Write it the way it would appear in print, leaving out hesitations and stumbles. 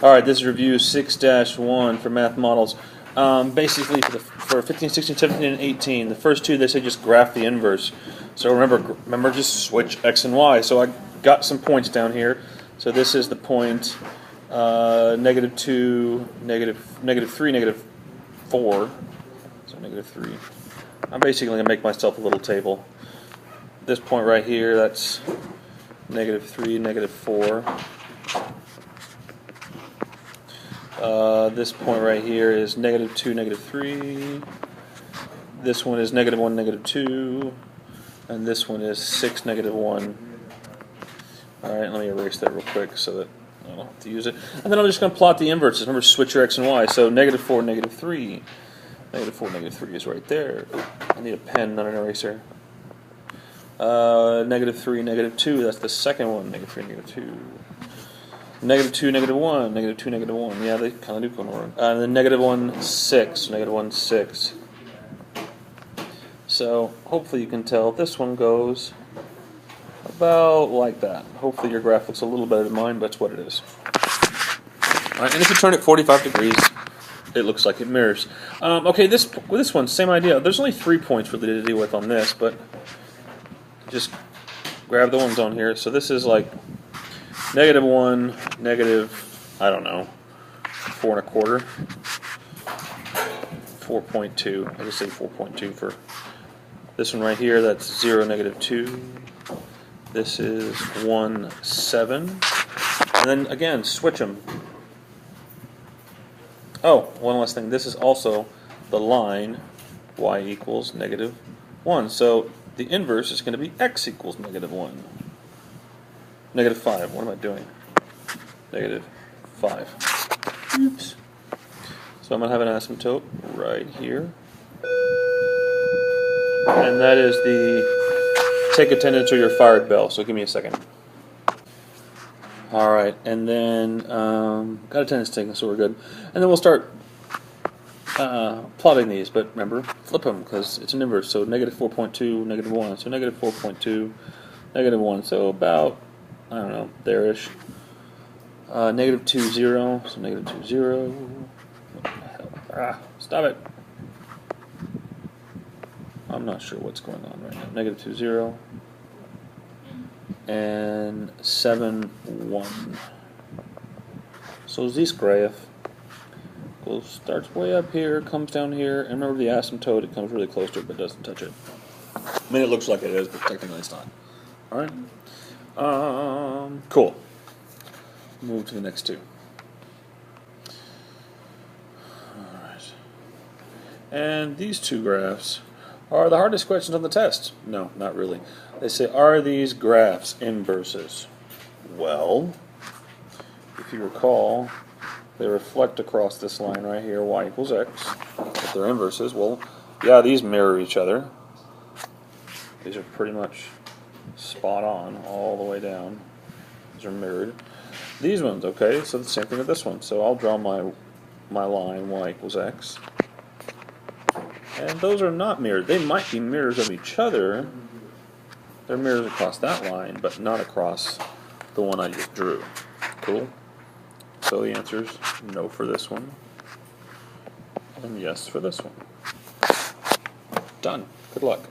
Alright, this is review 6-1 for math models. Basically, for 15, 16, 17, and 18, the first two they say just graph the inverse. So remember, just switch x and y. So I got some points down here. So this is the point -2, -3, -4. So -3. I'm basically going to make myself a little table. This point right here, that's -3, -4. This point right here is -2, -3. This one is -1, -2. And this one is 6, -1. Alright, let me erase that real quick so that I don't have to use it. And then I'm just going to plot the inverses. Remember, switch your x and y. So -4, -3. -4, -3 is right there. I need a pen, not an eraser. -3, -2. That's the second one. -3, -2. -2, -1, -2, -1. Yeah, they kind of do go wrong. And then -1, 6, -1, 6. So hopefully you can tell this one goes about like that. Hopefully your graph looks a little better than mine, but that's what it is. All right, and if you turn it 45 degrees, it looks like it mirrors. Okay, this one, same idea. There's only 3 points really to deal with on this, but just grab the ones on here. So this is like -1, I don't know, 4 1/4, 4.2. I just say 4.2 for this one right here. That's 0, -2. This is 1, 7. And then again, switch them. Oh, one last thing. This is also the line y equals -1. So the inverse is going to be x equals -1. -5. What am I doing? -5. Oops. So I'm going to have an asymptote right here. And that is the take attendance or you're fired bell. So give me a second. Alright, and then got attendance taken, so we're good. And then we'll start plotting these, but remember, flip them because it's an inverse. So -4.2, -1. So -4.2, -1. So about, I don't know, there-ish. -2, 0. So -2, 0. What the hell? Stop it. I'm not sure what's going on right now. -2, 0. And 7, 1. So this graph starts way up here, comes down here, and remember the asymptote, it comes really close to it but doesn't touch it. I mean, it looks like it is, but technically it's not. Alright? Cool. Move to the next two. Alright. And these two graphs are the hardest questions on the test. No, not really. They say, are these graphs inverses? Well, if you recall, they reflect across this line right here, y equals x. If they're inverses, well, yeah, these mirror each other. These are pretty much spot on all the way down. These are mirrored. These ones, okay, so the same thing with this one. So I'll draw my line, y equals x. And those are not mirrored. They might be mirrors of each other. They're mirrors across that line, but not across the one I just drew. Cool? So the answer is no for this one, and yes for this one. Done. Good luck.